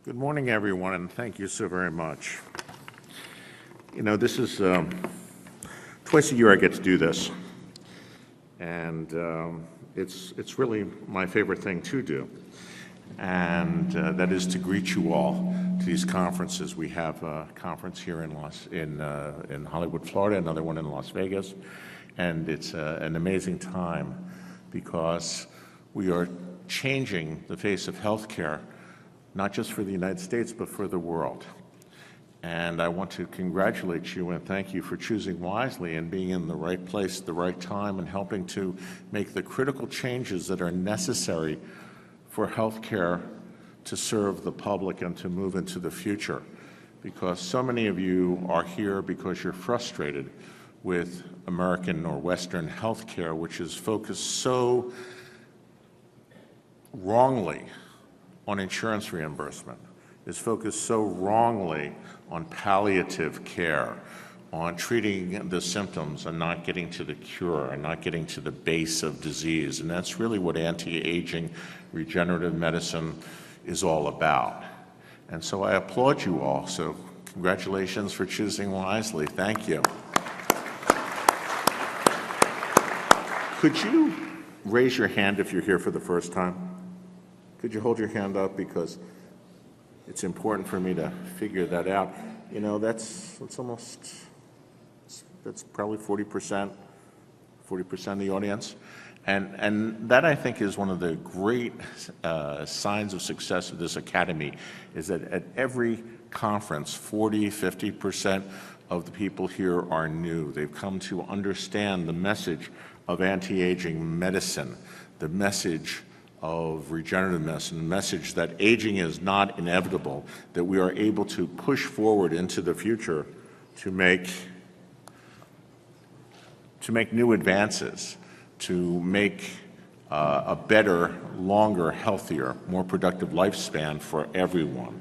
Good morning, everyone, and thank you so very much. You know, this is twice a year I get to do this, and it's really my favorite thing to do, and that is to greet you all to these conferences. We have a conference here in Hollywood, Florida, another one in Las Vegas, and it's an amazing time because we are changing the face of healthcare, not just for the United States, but for the world. And I want to congratulate you and thank you for choosing wisely and being in the right place at the right time and helping to make the critical changes that are necessary for healthcare to serve the public and to move into the future. Because so many of you are here because you're frustrated with American or Western healthcare, which is focused so wrongly on insurance reimbursement, is focused so wrongly on palliative care, on treating the symptoms and not getting to the cure and not getting to the base of disease. And that's really what anti-aging regenerative medicine is all about. And so I applaud you all. So congratulations for choosing wisely. Thank you. Could you raise your hand if you're here for the first time? Could you hold your hand up, because it's important for me to figure that out. You know, that's probably 40% of the audience. And that, I think, is one of the great signs of success of this academy, is that at every conference, 50% of the people here are new. They've come to understand the message of anti-aging medicine, the message of regenerative medicine, the message that aging is not inevitable, that we are able to push forward into the future to make new advances, to make a better, longer, healthier, more productive lifespan for everyone.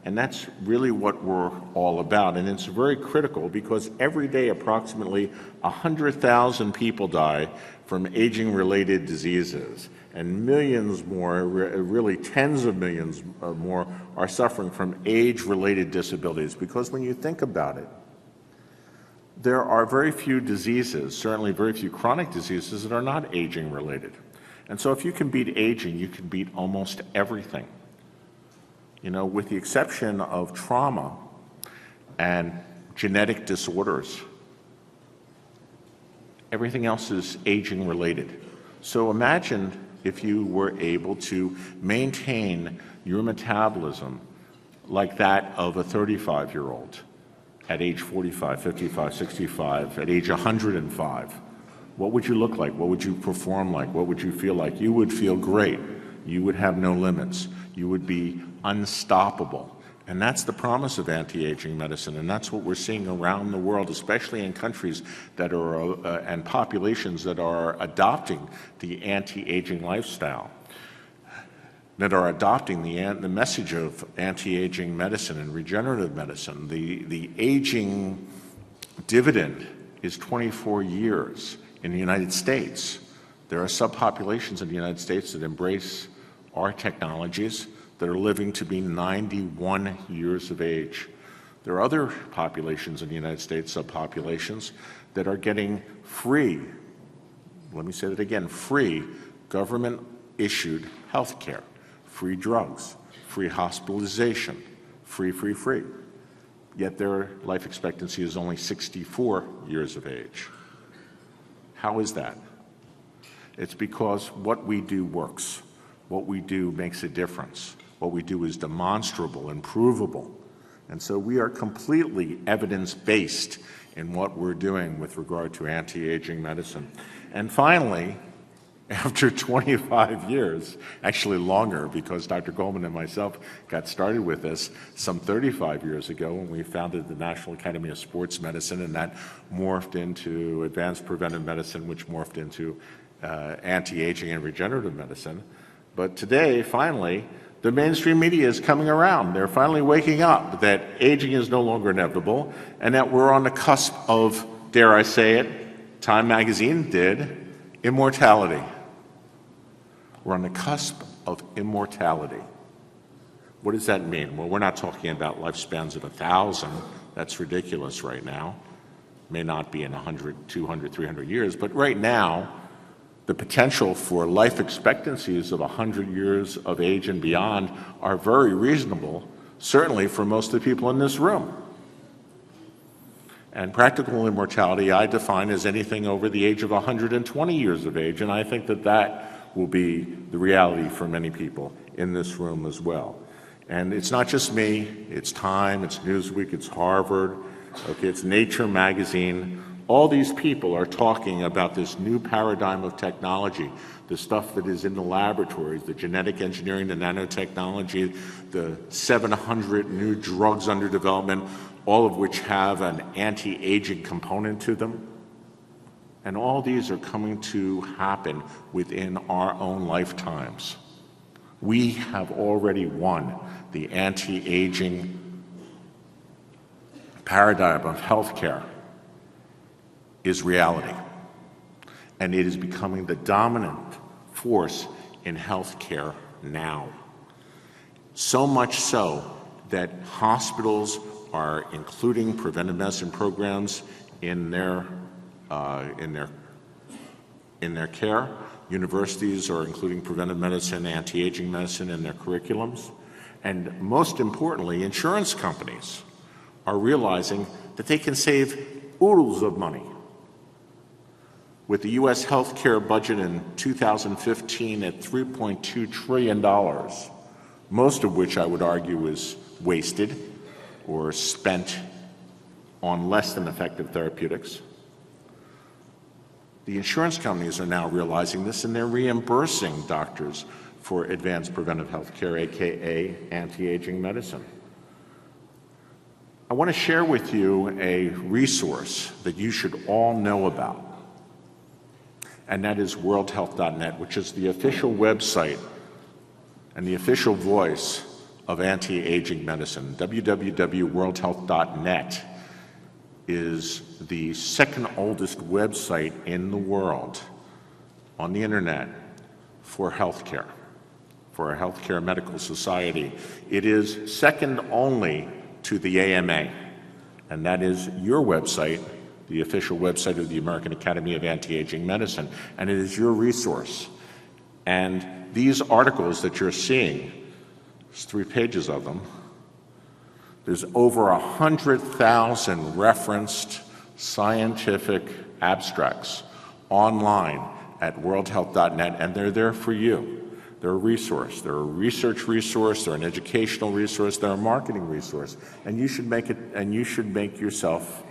And that's really what we're all about. And it's very critical because every day approximately 100,000 people die from aging-related diseases, and millions more, really tens of millions more, are suffering from age-related disabilities. Because when you think about it, there are very few diseases, certainly very few chronic diseases, that are not aging-related. And so if you can beat aging, you can beat almost everything. You know, with the exception of trauma and genetic disorders, everything else is aging-related. So imagine if you were able to maintain your metabolism like that of a 35-year-old at age 45, 55, 65, at age 105. What would you look like? What would you perform like? What would you feel like? You would feel great. You would have no limits. You would be unstoppable. And that's the promise of anti-aging medicine, and that's what we're seeing around the world, especially in countries that are, and populations that are adopting the anti-aging lifestyle, that are adopting the message of anti-aging medicine and regenerative medicine. The aging dividend is 24 years in the United States. There are subpopulations in the United States that embrace our technologies that are living to be 91 years of age. There are other populations in the United States, subpopulations, that are getting free, let me say that again, free government-issued health care, free drugs, free hospitalization, free. Yet their life expectancy is only 64 years of age. How is that? It's because what we do works. What we do makes a difference. What we do is demonstrable and provable. And so we are completely evidence-based in what we're doing with regard to anti-aging medicine. And finally, after 25 years, actually longer, because Dr. Goldman and myself got started with this some 35 years ago when we founded the National Academy of Sports Medicine, and that morphed into advanced preventive medicine, which morphed into anti-aging and regenerative medicine. But today, finally, the mainstream media is coming around. They're finally waking up that aging is no longer inevitable and that we're on the cusp of, dare I say it, Time magazine did, immortality. We're on the cusp of immortality. What does that mean? Well, we're not talking about lifespans of 1,000. That's ridiculous right now. May not be in 100, 200, 300 years, but right now, the potential for life expectancies of 100 years of age and beyond are very reasonable, certainly for most of the people in this room. And practical immortality I define as anything over the age of 120 years of age, and I think that that will be the reality for many people in this room as well. And it's not just me, it's Time, it's Newsweek, it's Harvard, okay, it's Nature magazine. All these people are talking about this new paradigm of technology, the stuff that is in the laboratories, the genetic engineering, the nanotechnology, the 700 new drugs under development, all of which have an anti-aging component to them. And all these are coming to happen within our own lifetimes. We have already won. The anti-aging paradigm of healthcare is reality. And it is becoming the dominant force in healthcare now. So much so that hospitals are including preventive medicine programs in their care. Universities are including preventive medicine, anti-aging medicine in their curriculums. And most importantly, insurance companies are realizing that they can save oodles of money. With the U.S. healthcare budget in 2015 at $3.2 trillion, most of which I would argue is wasted or spent on less than effective therapeutics. The insurance companies are now realizing this, and they're reimbursing doctors for advanced preventive health care, aka anti-aging medicine. I want to share with you a resource that you should all know about, and that is worldhealth.net, which is the official website and the official voice of anti-aging medicine. www.worldhealth.net is the second oldest website in the world on the internet for healthcare, for a healthcare medical society. It is second only to the AMA, and that is your website, the official website of the American Academy of Anti-Aging Medicine, and it is your resource. And these articles that you're seeing, there's 3 pages of them, there's over 100,000 referenced scientific abstracts online at worldhealth.net, and they're there for you. They're a resource. They're a research resource. They're an educational resource. They're a marketing resource, and you should make it. And you should make yourself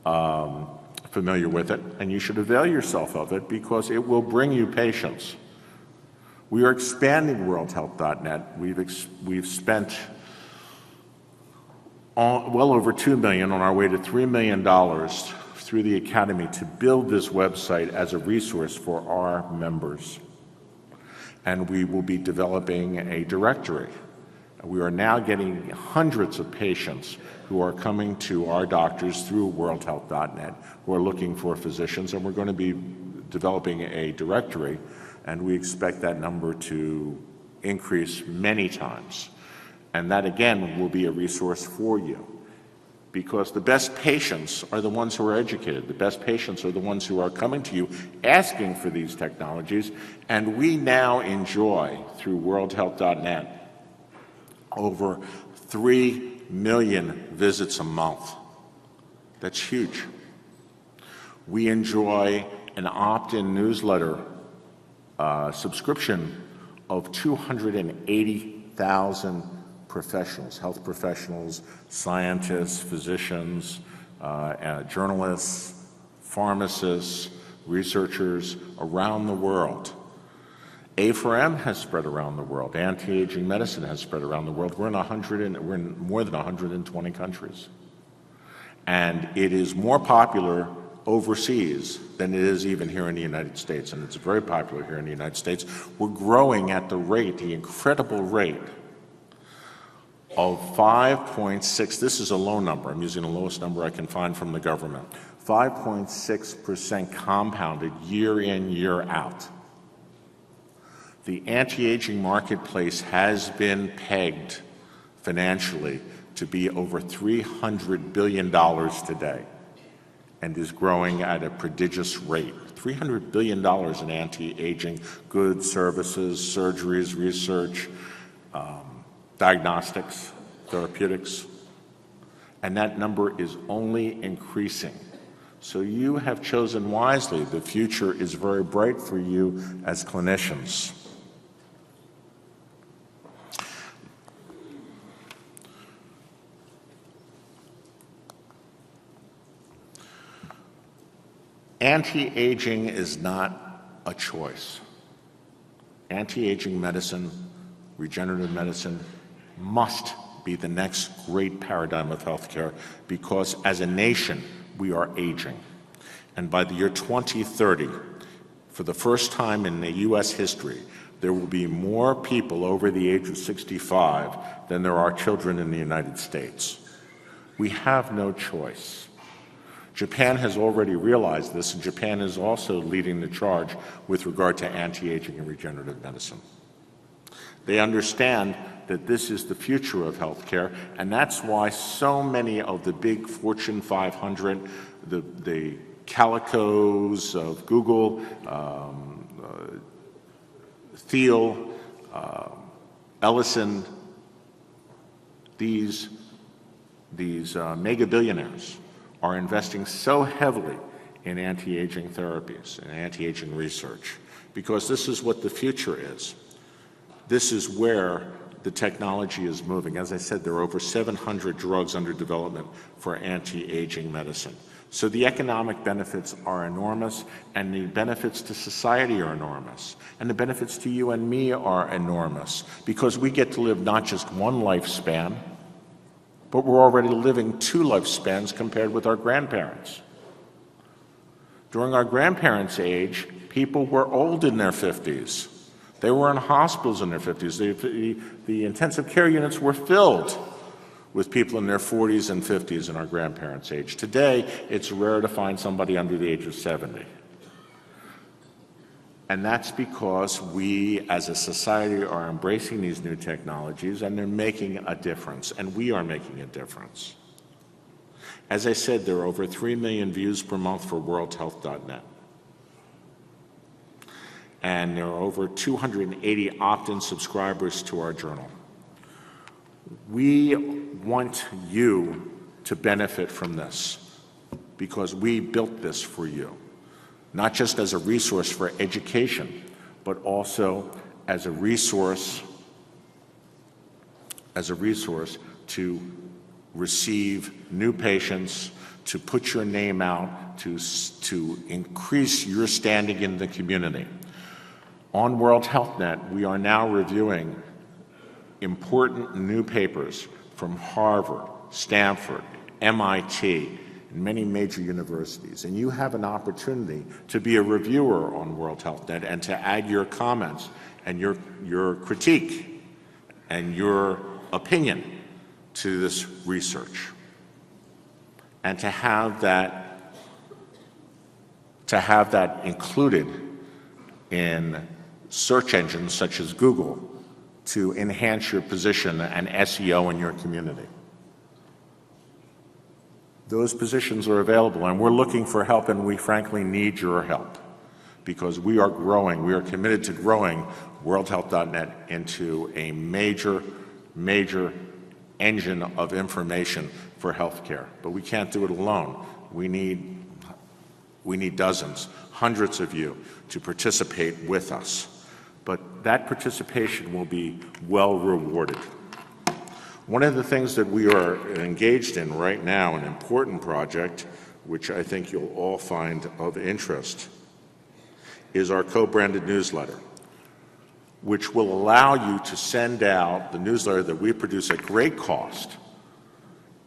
familiar with it, and you should avail yourself of it because it will bring you patients. We are expanding worldhealth.net. We've spent well over $2 million, on our way to $3 million through the Academy to build this website as a resource for our members. And we will be developing a directory. We are now getting hundreds of patients who are coming to our doctors through worldhealth.net who are looking for physicians, and we're going to be developing a directory, and we expect that number to increase many times. And that, again, will be a resource for you, because the best patients are the ones who are educated. The best patients are the ones who are coming to you asking for these technologies, and we now enjoy, through worldhealth.net, over 3 million visits a month. That's huge. We enjoy an opt-in newsletter subscription of 280,000 professionals, health professionals, scientists, physicians, journalists, pharmacists, researchers around the world. A4M has spread around the world. Anti-aging medicine has spread around the world. We're in more than 120 countries. And it is more popular overseas than it is even here in the United States, and it's very popular here in the United States. We're growing at the incredible rate of 5.6, this is a low number, I'm using the lowest number I can find from the government, 5.6% compounded year in, year out. The anti-aging marketplace has been pegged financially to be over $300 billion today and is growing at a prodigious rate. $300 billion in anti-aging goods, services, surgeries, research, diagnostics, therapeutics, and that number is only increasing. So you have chosen wisely. The future is very bright for you as clinicians. Anti-aging is not a choice. Anti-aging medicine, regenerative medicine, must be the next great paradigm of healthcare because as a nation, we are aging. And by the year 2030, for the first time in the U.S. history, there will be more people over the age of 65 than there are children in the United States. We have no choice. Japan has already realized this, and Japan is also leading the charge with regard to anti-aging and regenerative medicine. They understand that this is the future of healthcare, and that's why so many of the big Fortune 500, the Calicos of Google, Thiel, Ellison, these mega billionaires are investing so heavily in anti-aging therapies and anti-aging research because this is what the future is. This is where the technology is moving. As I said, there are over 700 drugs under development for anti-aging medicine. So the economic benefits are enormous, and the benefits to society are enormous, and the benefits to you and me are enormous because we get to live not just one lifespan, but we're already living 2 lifespans compared with our grandparents. During our grandparents' age, people were old in their 50s. They were in hospitals in their 50s. The intensive care units were filled with people in their 40s and 50s in our grandparents' age. Today, it's rare to find somebody under the age of 70. And that's because we, as a society, are embracing these new technologies, and they're making a difference, and we are making a difference. As I said, there are over 3 million views per month for worldhealth.net. And there are over 280 opt-in subscribers to our journal. We want you to benefit from this because we built this for you. Not just as a resource for education, but also as a resource to receive new patients, to put your name out, to increase your standing in the community. On World Health Net, we are now reviewing important new papers from Harvard, Stanford, MIT, and many major universities. And you have an opportunity to be a reviewer on World Health Net and to add your comments and your critique and your opinion to this research. And to have that included in search engines such as Google to enhance your position and SEO in your community. Those positions are available, and we're looking for help, and we frankly need your help because we are growing. We are committed to growing worldhealth.net into a major, major engine of information for healthcare. But we can't do it alone. We need dozens, hundreds of you to participate with us. But that participation will be well rewarded. One of the things that we are engaged in right now, an important project, which I think you'll all find of interest, is our co-branded newsletter, which will allow you to send out the newsletter that we produce at great cost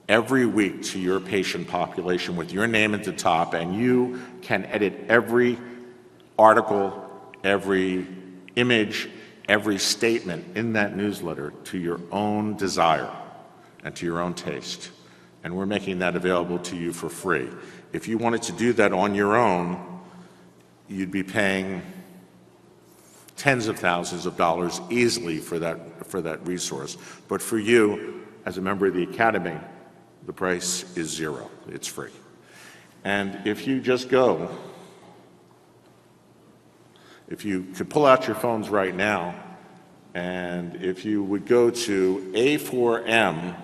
every week to your patient population with your name at the top, and you can edit every article, every image, every statement in that newsletter to your own desire and to your own taste. And we're making that available to you for free. If you wanted to do that on your own, you'd be paying tens of thousands of dollars easily for that resource. But for you, as a member of the Academy, the price is zero. It's free. And if you just go, if you could pull out your phones right now, and if you would go to A4M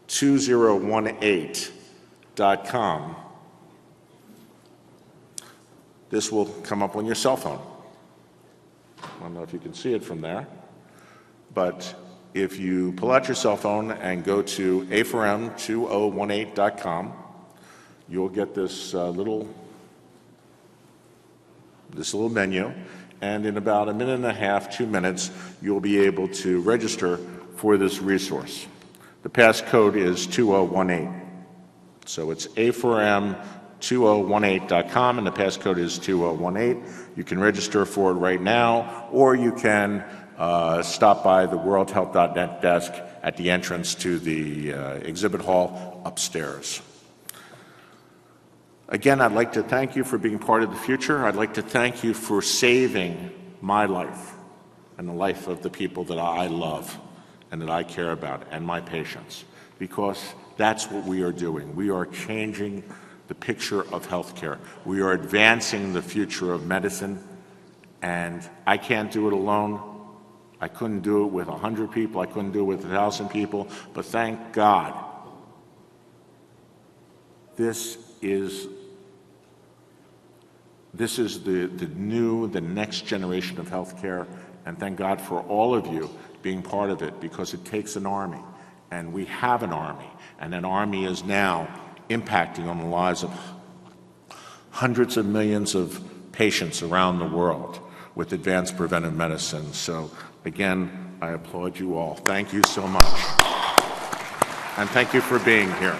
2018.com, this will come up on your cell phone. I don't know if you can see it from there, but if you pull out your cell phone and go to A4M 2018.com, you'll get this little menu, and in about a minute and a half, 2 minutes, you'll be able to register for this resource. The passcode is 2018. So it's A4M 2018.com, and the passcode is 2018. You can register for it right now, or you can stop by the worldhealth.net desk at the entrance to the exhibit hall upstairs. Again, I'd like to thank you for being part of the future. I'd like to thank you for saving my life and the life of the people that I love and that I care about, and my patients, because that's what we are doing. We are changing the picture of healthcare. We are advancing the future of medicine, and I can't do it alone. I couldn't do it with 100 people. I couldn't do it with 1,000 people, but thank God this is the next generation of healthcare, and thank God for all of you being part of it, because it takes an army, and we have an army, and that army is now impacting on the lives of hundreds of millions of patients around the world with advanced preventive medicine. So again, I applaud you all. Thank you so much, and thank you for being here.